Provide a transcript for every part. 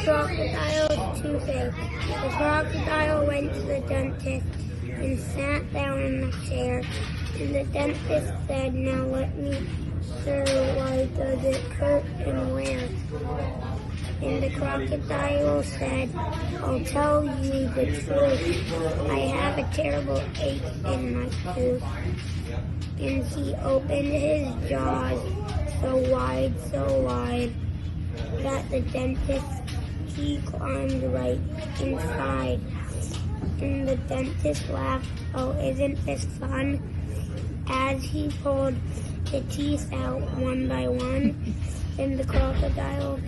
crocodile's toothache. The crocodile went to the dentist and sat down in the chair. And the dentist said, "Now let me, sir, why does it hurt and where?" And the crocodile said, "I'll tell you the truth. I have a terrible ache in my tooth." And he opened his jaws so wide, that the dentist, he climbed right inside. And the dentist laughed, "Oh, isn't this fun?" As he pulled the teeth out one by one. And the crocodile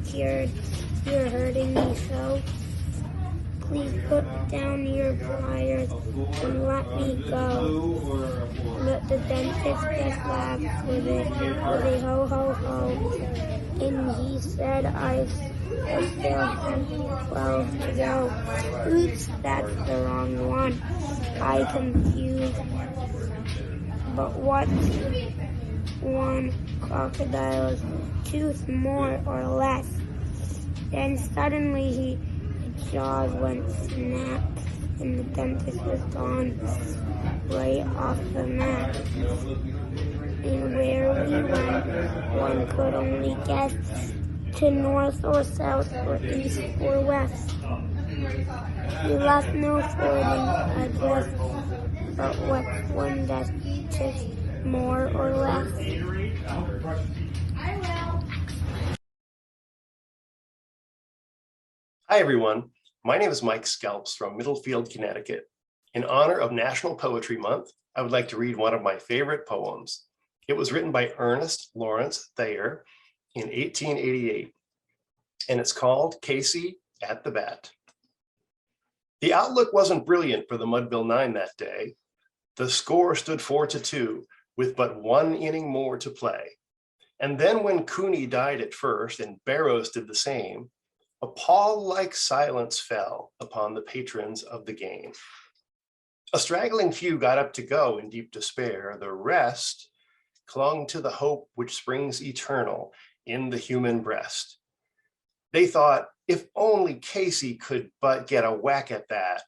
cheered, "You're hurting me so. Please put down your pliers and let me go." But the dentist just laughed with a ho ho ho. And he said, I still have 12 to go. Oops, that's the wrong one. I confused. But what's one crocodile's tooth more or less? Then suddenly his jaws went snap, and the dentist was gone right off the map. And where we went, one could only guess, to north or south or east or west. We left no further address, but what one dentist more or less. Hi everyone, my name is Mike Scalps from Middlefield, Connecticut. In honor of National Poetry Month, I would like to read one of my favorite poems. It was written by Ernest Lawrence Thayer in 1888, and it's called Casey at the Bat. The outlook wasn't brilliant for the Mudville Nine that day. The score stood 4-2 with but one inning more to play. And then when Cooney died at first and Barrows did the same, a pall-like silence fell upon the patrons of the game. A straggling few got up to go in deep despair. The rest clung to the hope which springs eternal in the human breast. They thought, if only Casey could but get a whack at that,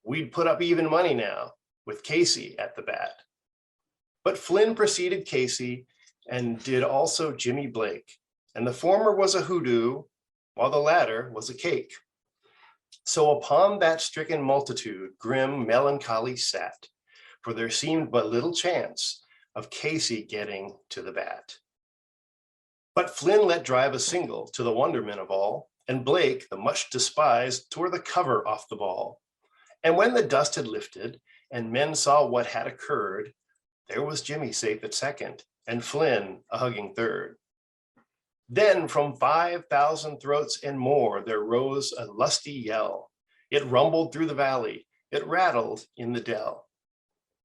we'd put up even money now with Casey at the bat. But Flynn preceded Casey and did also Jimmy Blake, and the former was a hoodoo, while the latter was a cake. So upon that stricken multitude, grim melancholy sat, for there seemed but little chance of Casey getting to the bat. But Flynn let drive a single to the wonderment of all, and Blake, the much despised, tore the cover off the ball. And when the dust had lifted, and men saw what had occurred, there was Jimmy safe at second, and Flynn a hugging third. Then from 5,000 throats and more, there rose a lusty yell. It rumbled through the valley, it rattled in the dell.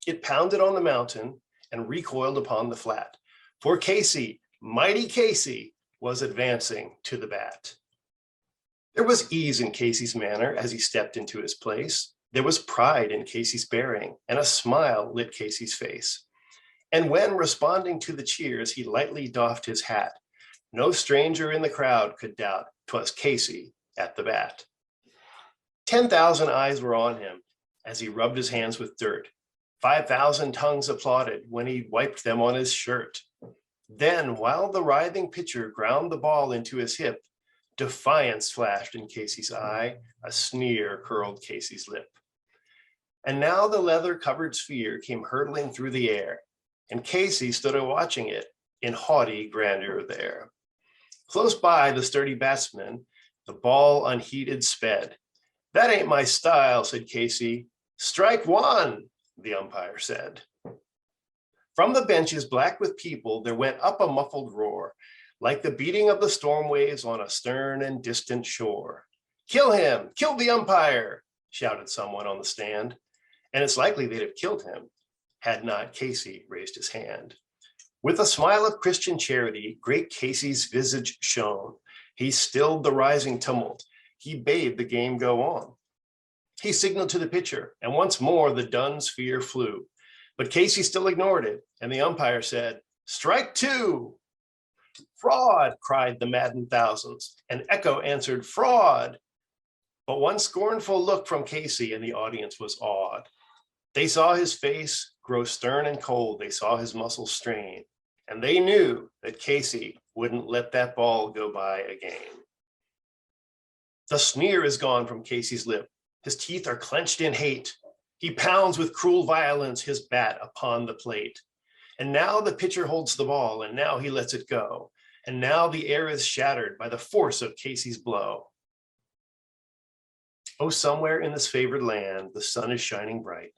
It pounded on the mountain and recoiled upon the flat. For Casey, mighty Casey, was advancing to the bat. There was ease in Casey's manner as he stepped into his place. There was pride in Casey's bearing, and a smile lit Casey's face. And when responding to the cheers, he lightly doffed his hat, no stranger in the crowd could doubt 'twas Casey at the bat. 10,000 eyes were on him as he rubbed his hands with dirt. 5,000 tongues applauded when he wiped them on his shirt. Then, while the writhing pitcher ground the ball into his hip, defiance flashed in Casey's eye, a sneer curled Casey's lip. And now the leather-covered sphere came hurtling through the air, and Casey stood watching it in haughty grandeur there. Close by the sturdy batsman, the ball unheeded sped. "That ain't my style," said Casey. "Strike one," the umpire said. From the benches black with people, there went up a muffled roar, like the beating of the storm waves on a stern and distant shore. "Kill him! Kill the umpire!" shouted someone on the stand. And it's likely they'd have killed him had not Casey raised his hand. With a smile of Christian charity, great Casey's visage shone. He stilled the rising tumult. He bade the game go on. He signaled to the pitcher, and once more the dun sphere flew. But Casey still ignored it, and the umpire said, "Strike two." "Fraud!" cried the maddened thousands, and echo answered, "Fraud!" But one scornful look from Casey and the audience was awed. They saw his face grow stern and cold. They saw his muscles strain, and they knew that Casey wouldn't let that ball go by again. The sneer is gone from Casey's lip. His teeth are clenched in hate. He pounds with cruel violence his bat upon the plate. And now the pitcher holds the ball, and now he lets it go. And now the air is shattered by the force of Casey's blow. Oh, somewhere in this favored land, the sun is shining bright.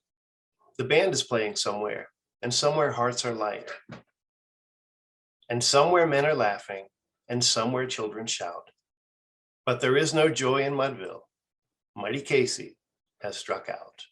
The band is playing somewhere, and somewhere hearts are light. And somewhere men are laughing, and somewhere children shout. But there is no joy in Mudville. Mighty Casey has struck out.